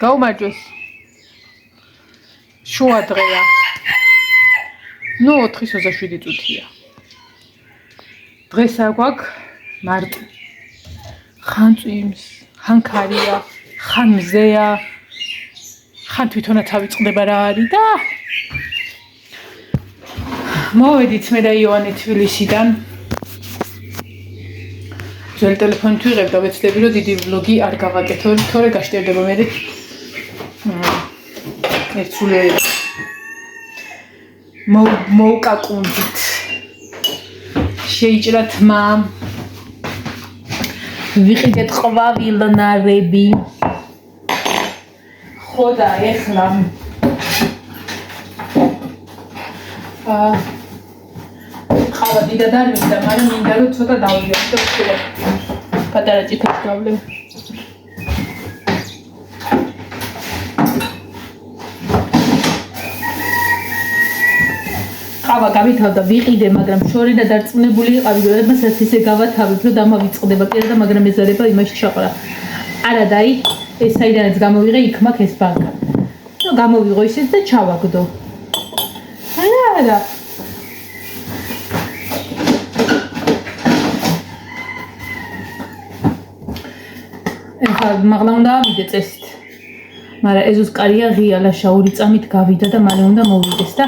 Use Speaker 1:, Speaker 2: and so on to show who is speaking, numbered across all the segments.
Speaker 1: გაუმარჯოს. შუა დღეა. ნუ 4:27 წუთია. დღეს არ გვაქვს მარტი. ხან წვიმს, ხან ქარია, ხან მზეა. ხან თვითონაც ავიწყდება რა არის და მოვედით მე და იონი თბილისიდან. ძველი ტელეფონით ვიღებ და ვეცდები რომ დიდი ვლოგი არ გავაკეთო, თორე გაშტერდება მე ერთსულე მოვკაკუნდით. შეიჭრა თმა. ვიყიდეთ ყვავილნარები. ხო და ეხლა ყავა დიდად არ მინდა, მაგრამ მინდა რომ ცოტა დავიჯეროთ და ვშევ. პატარა წიფებს გავვლევ. ყავა გავითავდა ვიყიდე, მაგრამ შორი და დარწმუნებული იყავი, რომ მასაც ისე გავათავებ, რომ დამავიწყდება კიდე და მაგრამ ეზარება იმაში ჩაყრა. არა და აი ეს საიდანაც გამოვიღე, იქ მაქვს ეს ბანკა. ნუ გამოვიღო ისიც და ჩავაგდო. არა. ეხლა მაღლა უნდა ავიდე წესით. მაგრამ ეზოს კარია ღია ლაშაური წამით გავიდა და მალე უნდა მოვიდეს და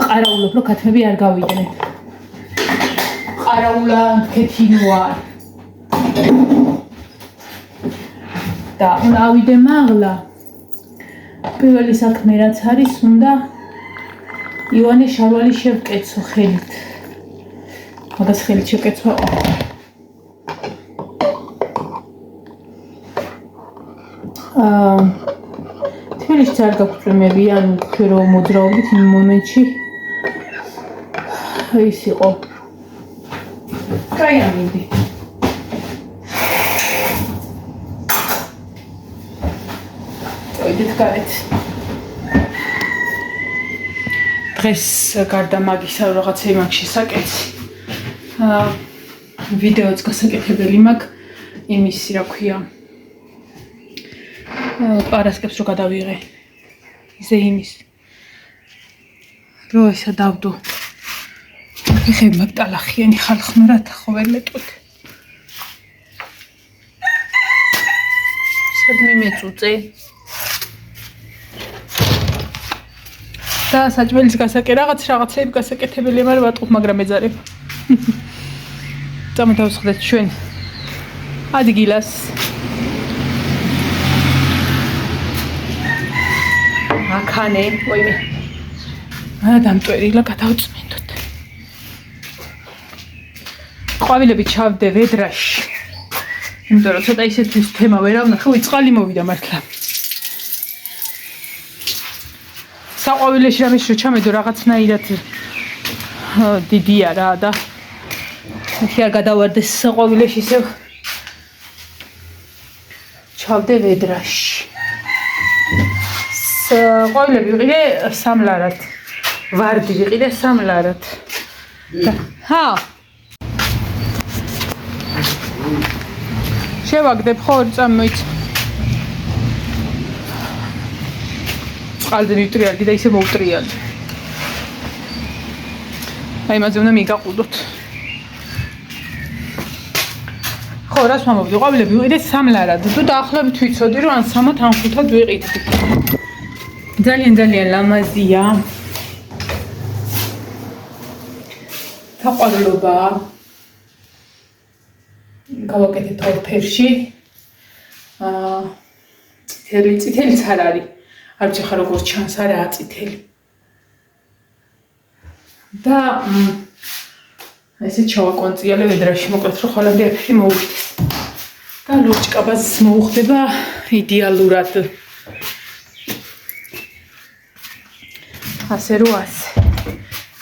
Speaker 1: ყარაულობ რომ ქათმები არ გავიდნენ. ყარაულა ქეთინოა. და უნდა ავიდე მაღლა. პირველი საქმე რაც არის, უნდა ივანე შარვალი შევკეცო ხელით. მაგას ხელით შევკეცვა. თბილისში არ გაქვს წვიმები, ან ჩვენ რომ მოძრაობით იმ მომენტში ის იყო. კაი ამინდი. წავიდეთ გარეთ. დღეს გარდა მაგისა რაღაცა იმაქვს შესაკეთი. ვიდეოც გასაკეთებელი მაქვს იმის რა ქვია. პარასკევს რო გადავიღე. ისე იმის. რო ესა დავდო. ეხები მაგ ტალახიანი ხალხნურად ხოველეტოთ. სად მიმეწუწე? და საჭმელის რაღაცეები გასაკეთებელია, მაგრამ ვატყობ, მაგრამ ეძარებ. წამოთავსხდეთ ჩვენ ადგილას. აქანე, ვაიმე. დამტვერილა გადავწმინდოთ. ყვავილები ჩავდე ვედრაში. იმიტომ რომ ცოტა ისეთის თემა ვერ ავნახე, წყალი მოვიდა მართლა. საყვავილეში რამის რო ჩამედო რაღაცნაირად დიდია რა და მეთქი არ გადავარდეს საყვავილეში ისე ჩავდე ვედრაში. ყვავილები ვიყიდე სამლარად. ვარდი ვიყიდე სამლარად. ჰა. შევაგდებ ხო წამოიცა. წყალზე მივტრიალდი და ისე მოვტრიალდი. აი მაგაზე უნდა მიგაყუდოთ. ხო, რას ვამბობდი, ყვავილები ვიყიდე სამლარად. თუ დაახლოებით ვიცოდი რომ ან 3-ად ან 5-ად ვიყიდდი. ძალიან ლამაზია. საყვარლობა. გავაკეთეთ ორფერში. წითელიც არ არის. არ ვიცი ხა როგორ ჩანს, არაა წითელი. და ესე ჩავაკონწიალე ვედრაში, მოკლედ რომ ხოლმე ეფექტი მოუხდეს. და ლურჯკაბაზს მოუხდება იდეალურად. ასე რო ასე.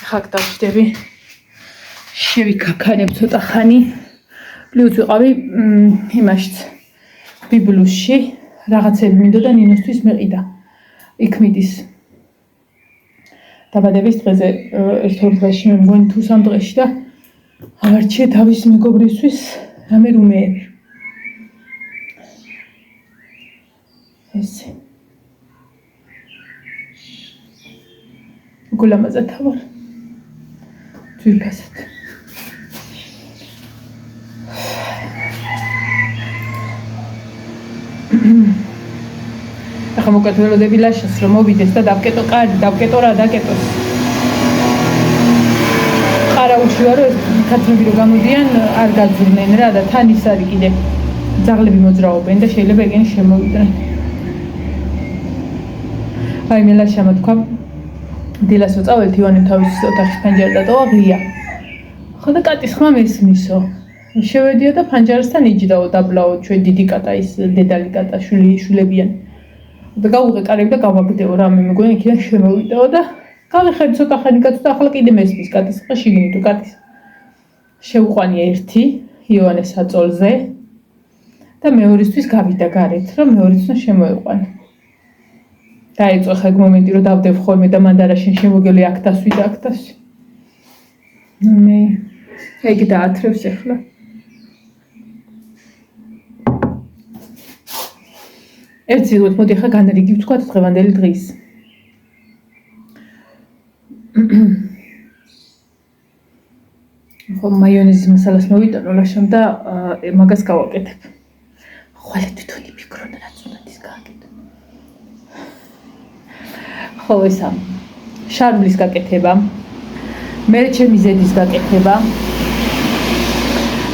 Speaker 1: ახლა დავждები. შევიქაქანებ ცოტა ხანი. პლუს ვიყავი იმაშიც ბიბლუსში. რაღაცები მინდოდა ნინოსთვის მეყიდა. იქ მიდის. დაბადების დღეზე ერთ-ორ დღეში მე მგონი თუ 3 დღეში და ავარჩიე თავის მეგობრისთვის რამე რუმეები. ესე. გულამაზად თავარ. ძვირფასად. ახლა მოკეთველოდები ლაშას რომ მოვიდეს და დავკეტო კარგი, დავკეტო რა დაკეტოს. ყარაულში ვარო ეს ქათმები რომ გამოდიან არ გაძვრნენ რა და თან ის არის კიდე ძაღლები მოძრაობენ და შეიძლება ეგენი შემოვიდნენ. აი მე ლაშამა თქვა დილას ვწავალთ ივანემ თავის ოთახში ფანჯარა დატოვა ღია. ხო და კატის ხმა მესმისო. შევედიო და ფანჯარასთან იჯდაო დაბლაო ჩვენ დიდი კატა ის დედალი კატა შვილებიან. და გავუღე კარები და გავაგდეო რამე მეგონი იქიდან შემოვიდაო და გავიხედე ცოტა ხანი კაცო და ახლა კიდე მესმის კატის ხმა შიგნით კატის. შევყვანია ერთი ივანეს საწოლზე და მეორისთვის გავიდა გარეთ რომ მეორისთვის შემოეყვანე. დაიწყო ხა მომენტი რომ დავდებ ხოლმე და მანდ არაშენ შემოგელი აქ დასვი და აქ დასვი. მე ეგ დაათრევს ახლა. ერთ ზიგოთ მოდი ხა განრიგი ვთქვათ დღევანდელი დღის. ხო მაიონეზის მასალას მოვიტანო ლაშამ და მაგას გავაკეთებ. ხოლე თვითონ იფიქრონ რაც უნდა ის გააკეთო. ხო ესა შარბლის გაკეთება. მე ჩემი ზედის გაკეთება.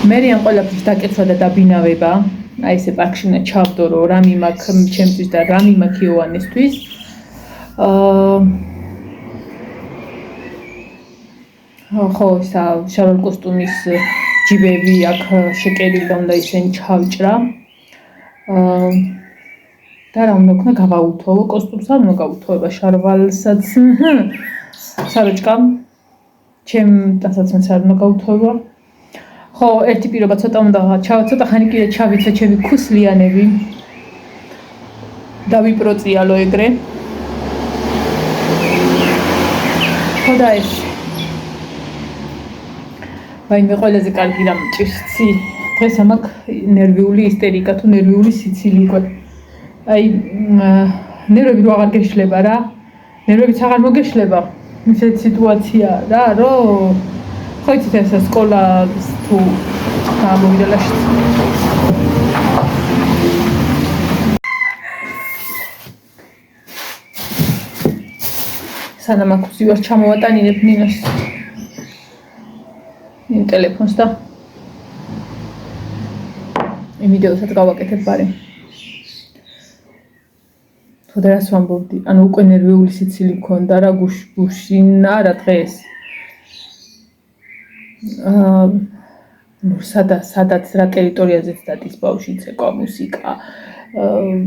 Speaker 1: მე ამ ყველაფრის დაკეთვა და დაბინავება. აი ესე პარკში უნდა ჩავდორო რამი მაქვს ჩემთვის და რამი მაქვს იოანესთვის. ხო ესა შარვალ კოსტუმის ჯიბები აქ შეკერილი და უნდა ისინი ჩავჭრა. და რა უნდა ქნა გავაუთოვო კოსტუმს არ უნდა გავუთოვება შარვალსაც საროჭკამ ჩემ დასაცმელს არ უნდა გავუთოვება. ხო ერთი პირობა ცოტა უნდა ცოტა ხანი კიდე ჩავიცე ჩემი ქუსლიანები დავიპროწიალო ეგრე. ხო და ეს ვაიმე ყველაზე კარგი რამ ჭირცი დღეს ამაკ ნერვიული ისტერიკა თუ ნერვიული სიცილი იყო. აი ნერვები რო აღარ გეშლება რა. ნერვებიც აღარ მოგეშლება. ისეთი სიტუაცია რა რომ ხო იცით ეს სკოლა თუ გამოვიდა ლაშიც. სანამ აქ ვარ ჩამოვატანინებ ნინოს იმ ტელეფონს და იმ ვიდეოსაც გავაკეთებ ბარი. ხოდა რას ვამბობდი? ანუ უკვე ნერვიული სიცილი მქონდა რა გუშინ არა დღეს. ნუ სადაც რა ტერიტორიაზეც დადის ბავშვი ცეკვა მუსიკა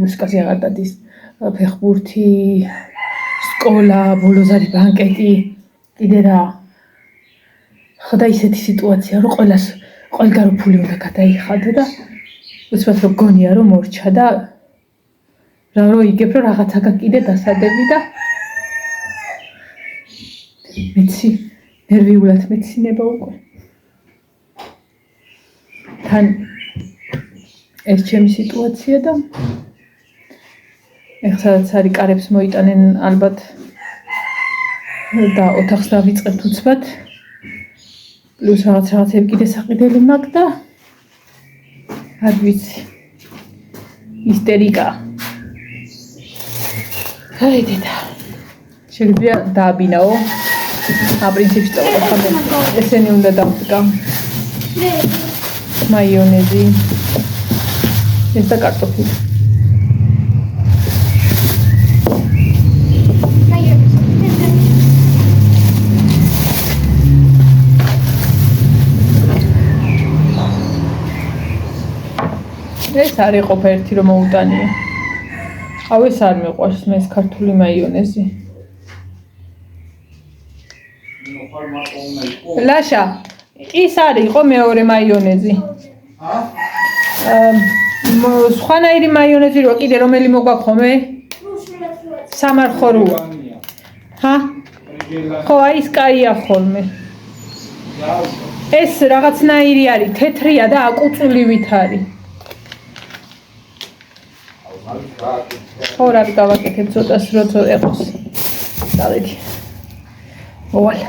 Speaker 1: მუსიკაზე აღარ დადის ფეხბურთი სკოლა ბოლოზარი ბანკეტი კიდე რა ხოდა ისეთი სიტუაცია რომ ყველგან რო ფული უნდა გადაიხადო და უცბად რომ გონია რომ მორჩა და რა რო იგებ რომ რაღაცა კიდე დასადები და მეცი ნერვიულად მეცინება უკვე თან ეს ჩემი სიტუაცია და ეხლა სადაც არის კარებს მოიტანენ ალბათ და ოთახს დავიწყებთ უცბად პლუს რაღაცები კიდე საყიდელი მაქვს და არ ვიცი ისტერიკა აი დედა შეიძლება დააბინაო პრინციპში წავყვა ესენი უნდა დავდგა მაიონეზი ეს და კარტოფილი ეს არის ყოფერთი რომ მოუტანია აუ ეს არ მიყვარს მე ეს ქართული მაიონეზი ლაშა ის არის იყო მეორე მაიონეზი სხვანაირი მაიონეზი რო კიდე რომელი მოგვაქვს ხომე სამარხოროა ჰა ხო აი ეს კაია ხოლმე ეს რაღაცნაირი არის თეთრია და აკუწულივით არის ხო, რა გავაკეთებ ცოტას როცა ეყოს. დავიდი. მოვალ.